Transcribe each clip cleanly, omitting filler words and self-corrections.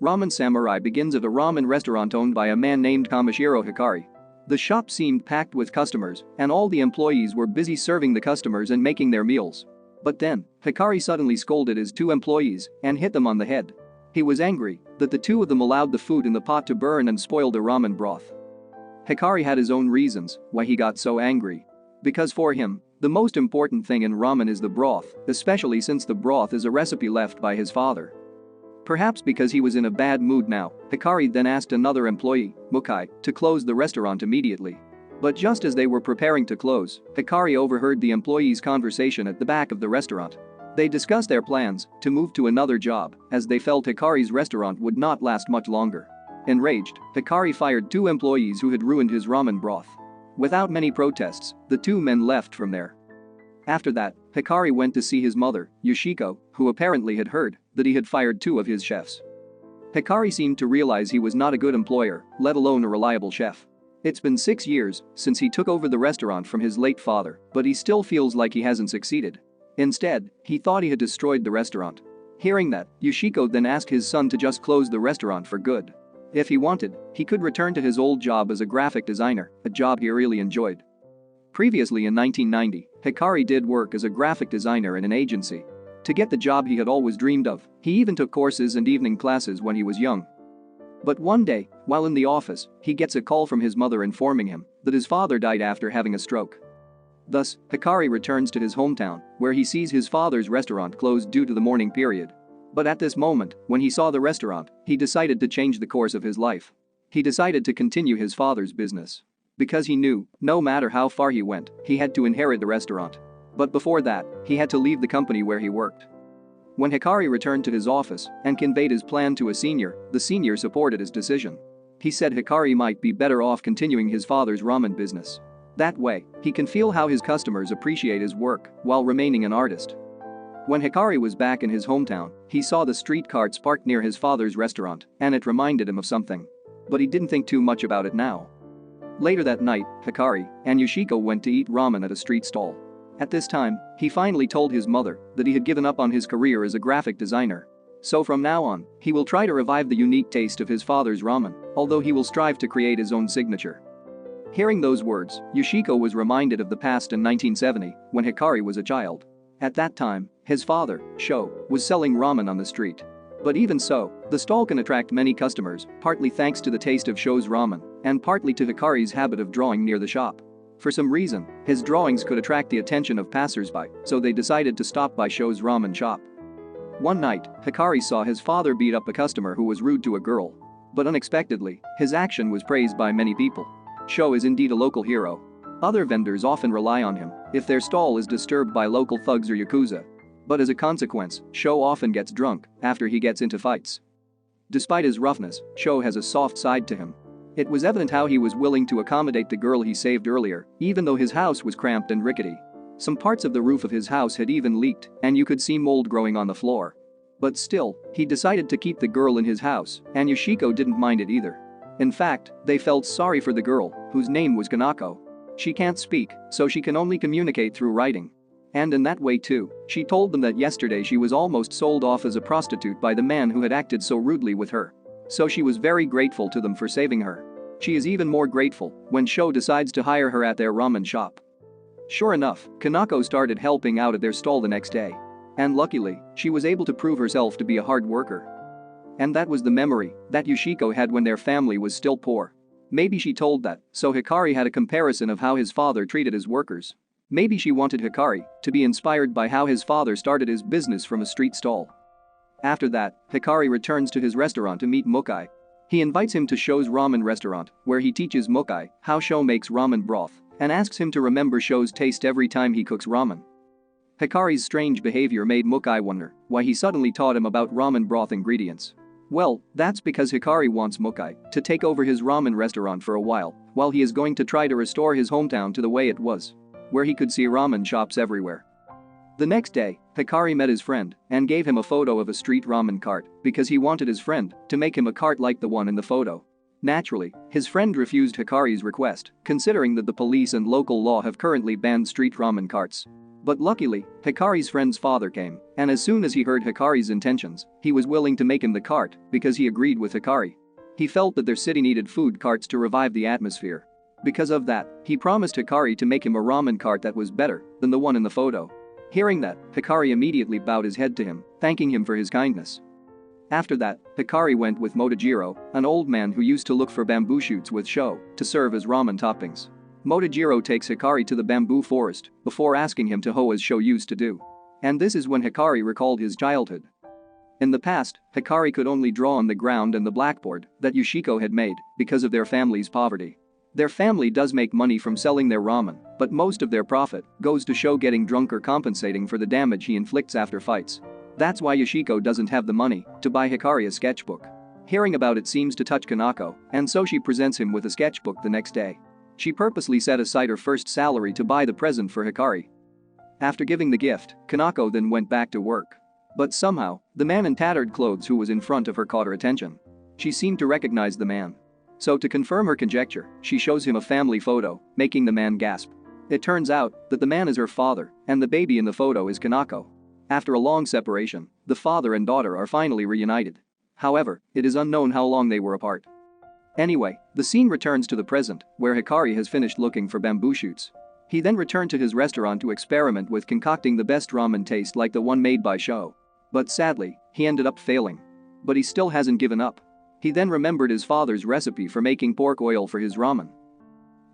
Ramen Samurai begins at a ramen restaurant owned by a man named Kamishiro Hikari. The shop seemed packed with customers, and all the employees were busy serving the customers and making their meals. But then, Hikari suddenly scolded his two employees and hit them on the head. He was angry that the two of them allowed the food in the pot to burn and spoil the ramen broth. Hikari had his own reasons why he got so angry. Because for him, the most important thing in ramen is the broth, especially since the broth is a recipe left by his father. Perhaps because he was in a bad mood now, Hikari then asked another employee, Mukai, to close the restaurant immediately. But just as they were preparing to close, Hikari overheard the employees' conversation at the back of the restaurant. They discussed their plans to move to another job, as they felt Hikari's restaurant would not last much longer. Enraged, Hikari fired two employees who had ruined his ramen broth. Without many protests, the two men left from there. After that, Hikari went to see his mother, Yoshiko, who apparently had heard that he had fired two of his chefs. Hikari seemed to realize he was not a good employer, let alone a reliable chef. It's been 6 years since he took over the restaurant from his late father, but he still feels like he hasn't succeeded. Instead, he thought he had destroyed the restaurant. Hearing that, Yoshiko then asked his son to just close the restaurant for good. If he wanted, he could return to his old job as a graphic designer, a job he really enjoyed. Previously in 1990, Hikari did work as a graphic designer in an agency. To get the job he had always dreamed of, he even took courses and evening classes when he was young. But one day, while in the office, he gets a call from his mother informing him that his father died after having a stroke. Thus, Hikari returns to his hometown, where he sees his father's restaurant closed due to the mourning period. But at this moment, when he saw the restaurant, he decided to change the course of his life. He decided to continue his father's business. Because he knew, no matter how far he went, he had to inherit the restaurant. But before that, he had to leave the company where he worked. When Hikari returned to his office and conveyed his plan to a senior, the senior supported his decision. He said Hikari might be better off continuing his father's ramen business. That way, he can feel how his customers appreciate his work while remaining an artist. When Hikari was back in his hometown, he saw the street carts parked near his father's restaurant, and it reminded him of something. But he didn't think too much about it now. Later that night, Hikari and Yoshiko went to eat ramen at a street stall. At this time, he finally told his mother that he had given up on his career as a graphic designer. So from now on, he will try to revive the unique taste of his father's ramen, although he will strive to create his own signature. Hearing those words, Yoshiko was reminded of the past in 1970, when Hikari was a child. At that time, his father, Sho, was selling ramen on the street. But even so, the stall can attract many customers, partly thanks to the taste of Sho's ramen, and partly to Hikari's habit of drawing near the shop. For some reason, his drawings could attract the attention of passers-by, so they decided to stop by Sho's ramen shop. One night, Hikari saw his father beat up a customer who was rude to a girl. But unexpectedly, his action was praised by many people. Sho is indeed a local hero. Other vendors often rely on him if their stall is disturbed by local thugs or yakuza. But as a consequence, Sho often gets drunk after he gets into fights. Despite his roughness, Sho has a soft side to him. It was evident how he was willing to accommodate the girl he saved earlier, even though his house was cramped and rickety. Some parts of the roof of his house had even leaked, and you could see mold growing on the floor. But still, he decided to keep the girl in his house, and Yoshiko didn't mind it either. In fact, they felt sorry for the girl, whose name was Kanako. She can't speak, so she can only communicate through writing. And in that way too, she told them that yesterday she was almost sold off as a prostitute by the man who had acted so rudely with her. So she was very grateful to them for saving her. She is even more grateful when Sho decides to hire her at their ramen shop. Sure enough, Kanako started helping out at their stall the next day. And luckily, she was able to prove herself to be a hard worker. And that was the memory that Yoshiko had when their family was still poor. Maybe she told that, so Hikari had a comparison of how his father treated his workers. Maybe she wanted Hikari to be inspired by how his father started his business from a street stall. After that, Hikari returns to his restaurant to meet Mukai. He invites him to Sho's ramen restaurant, where he teaches Mukai how Sho makes ramen broth and asks him to remember Sho's taste every time he cooks ramen. Hikari's strange behavior made Mukai wonder why he suddenly taught him about ramen broth ingredients. Well, that's because Hikari wants Mukai to take over his ramen restaurant for a while he is going to try to restore his hometown to the way it was, where he could see ramen shops everywhere. The next day, Hikari met his friend and gave him a photo of a street ramen cart because he wanted his friend to make him a cart like the one in the photo. Naturally, his friend refused Hikari's request, considering that the police and local law have currently banned street ramen carts. But luckily, Hikari's friend's father came, and as soon as he heard Hikari's intentions, he was willing to make him the cart because he agreed with Hikari. He felt that their city needed food carts to revive the atmosphere. Because of that, he promised Hikari to make him a ramen cart that was better than the one in the photo. Hearing that, Hikari immediately bowed his head to him, thanking him for his kindness. After that, Hikari went with Motojiro, an old man who used to look for bamboo shoots with Sho, to serve as ramen toppings. Motojiro takes Hikari to the bamboo forest before asking him to hoe as Sho used to do. And this is when Hikari recalled his childhood. In the past, Hikari could only draw on the ground and the blackboard that Yoshiko had made because of their family's poverty. Their family does make money from selling their ramen, but most of their profit goes to Sho getting drunk or compensating for the damage he inflicts after fights. That's why Yoshiko doesn't have the money to buy Hikari a sketchbook. Hearing about it seems to touch Kanako, and so she presents him with a sketchbook the next day. She purposely set aside her first salary to buy the present for Hikari. After giving the gift, Kanako then went back to work. But somehow, the man in tattered clothes who was in front of her caught her attention. She seemed to recognize the man. So to confirm her conjecture, she shows him a family photo, making the man gasp. It turns out that the man is her father, and the baby in the photo is Kanako. After a long separation, the father and daughter are finally reunited. However, it is unknown how long they were apart. Anyway, the scene returns to the present, where Hikari has finished looking for bamboo shoots. He then returned to his restaurant to experiment with concocting the best ramen taste like the one made by Sho. But sadly, he ended up failing. But he still hasn't given up. He then remembered his father's recipe for making pork oil for his ramen.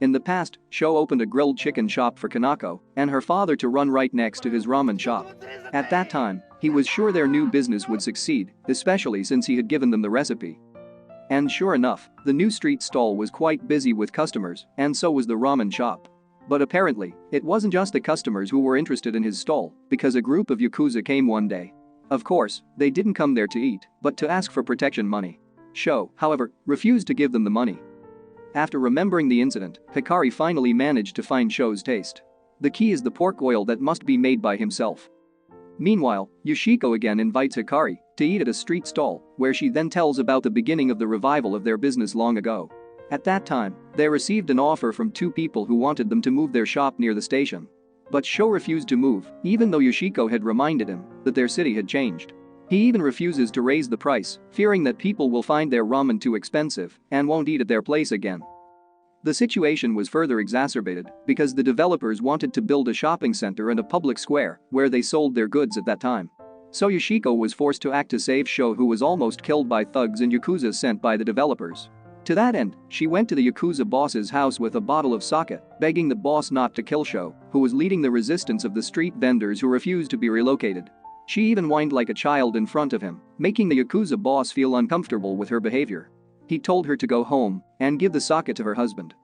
In the past, Sho opened a grilled chicken shop for Kanako and her father to run right next to his ramen shop. At that time, he was sure their new business would succeed, especially since he had given them the recipe. And sure enough, the new street stall was quite busy with customers, and so was the ramen shop. But apparently, it wasn't just the customers who were interested in his stall, because a group of Yakuza came one day. Of course, they didn't come there to eat, but to ask for protection money. Sho, however, refused to give them the money. After remembering the incident, Hikari finally managed to find Sho's taste. The key is the pork oil that must be made by himself. Meanwhile, Yoshiko again invites Hikari to eat at a street stall, where she then tells about the beginning of the revival of their business long ago. At that time, they received an offer from two people who wanted them to move their shop near the station. But Sho refused to move, even though Yoshiko had reminded him that their city had changed. He even refuses to raise the price, fearing that people will find their ramen too expensive and won't eat at their place again. The situation was further exacerbated because the developers wanted to build a shopping center and a public square where they sold their goods at that time. So Yoshiko was forced to act to save Sho, who was almost killed by thugs and Yakuza sent by the developers. To that end, she went to the Yakuza boss's house with a bottle of sake, begging the boss not to kill Sho, who was leading the resistance of the street vendors who refused to be relocated. She even whined like a child in front of him, making the Yakuza boss feel uncomfortable with her behavior. He told her to go home and give the sake to her husband.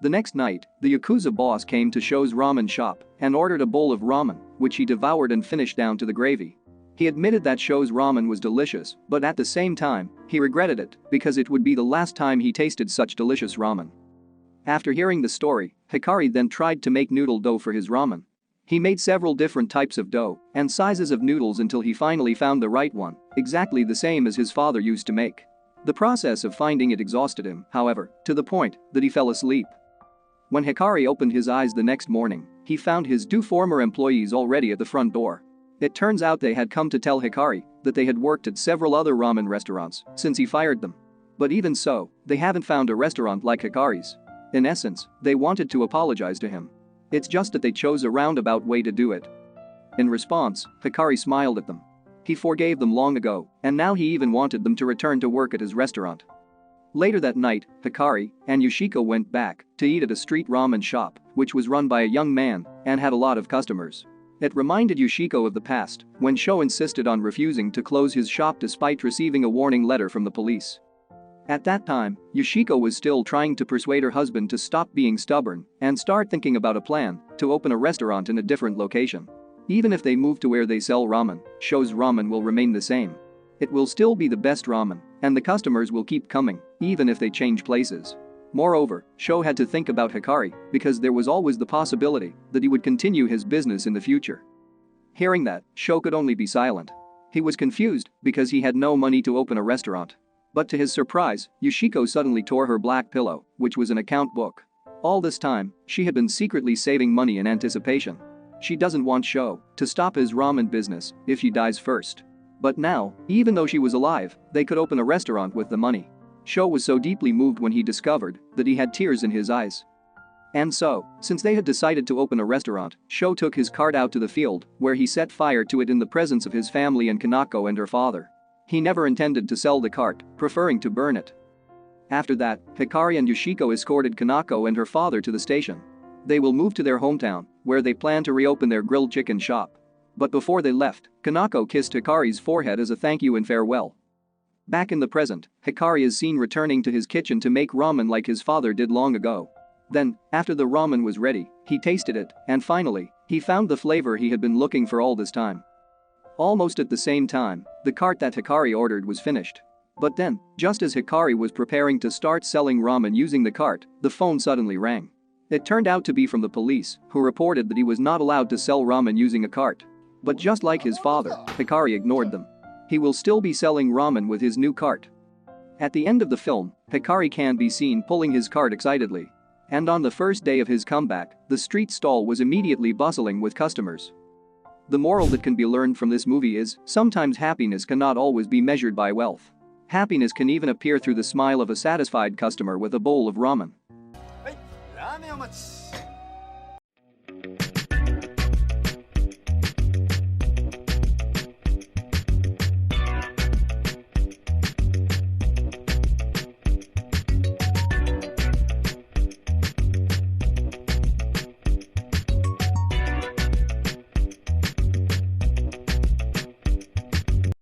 The next night, the Yakuza boss came to Sho's ramen shop and ordered a bowl of ramen, which he devoured and finished down to the gravy. He admitted that Sho's ramen was delicious, but at the same time, he regretted it because it would be the last time he tasted such delicious ramen. After hearing the story, Hikari then tried to make noodle dough for his ramen. He made several different types of dough and sizes of noodles until he finally found the right one, exactly the same as his father used to make. The process of finding it exhausted him, however, to the point that he fell asleep. When Hikari opened his eyes the next morning, he found his two former employees already at the front door. It turns out they had come to tell Hikari that they had worked at several other ramen restaurants since he fired them. But even so, they haven't found a restaurant like Hikari's. In essence, they wanted to apologize to him. It's just that they chose a roundabout way to do it. In response, Hikari smiled at them. He forgave them long ago, and now he even wanted them to return to work at his restaurant. Later that night, Hikari and Yoshiko went back to eat at a street ramen shop, which was run by a young man and had a lot of customers. It reminded Yoshiko of the past, when Sho insisted on refusing to close his shop despite receiving a warning letter from the police. At that time, Yoshiko was still trying to persuade her husband to stop being stubborn and start thinking about a plan to open a restaurant in a different location. Even if they move to where they sell ramen, Sho's ramen will remain the same. It will still be the best ramen, and the customers will keep coming, even if they change places. Moreover, Sho had to think about Hikari because there was always the possibility that he would continue his business in the future. Hearing that, Sho could only be silent. He was confused because he had no money to open a restaurant. But to his surprise, Yoshiko suddenly tore her black pillow, which was an account book. All this time, she had been secretly saving money in anticipation. She doesn't want Sho to stop his ramen business if he dies first. But now, even though she was alive, they could open a restaurant with the money. Sho was so deeply moved when he discovered that he had tears in his eyes. And so, since they had decided to open a restaurant, Sho took his cart out to the field, where he set fire to it in the presence of his family and Kanako and her father. He never intended to sell the cart, preferring to burn it. After that, Hikari and Yoshiko escorted Kanako and her father to the station. They will move to their hometown, where they plan to reopen their grilled chicken shop. But before they left, Kanako kissed Hikari's forehead as a thank you and farewell. Back in the present, Hikari is seen returning to his kitchen to make ramen like his father did long ago. Then, after the ramen was ready, he tasted it, and finally, he found the flavor he had been looking for all this time. Almost at the same time, the cart that Hikari ordered was finished. But then, just as Hikari was preparing to start selling ramen using the cart, the phone suddenly rang. It turned out to be from the police, who reported that he was not allowed to sell ramen using a cart. But just like his father, Hikari ignored them. He will still be selling ramen with his new cart. At the end of the film, Hikari can be seen pulling his cart excitedly. And on the first day of his comeback, the street stall was immediately bustling with customers. The moral that can be learned from this movie is, sometimes happiness cannot always be measured by wealth. Happiness can even appear through the smile of a satisfied customer with a bowl of ramen.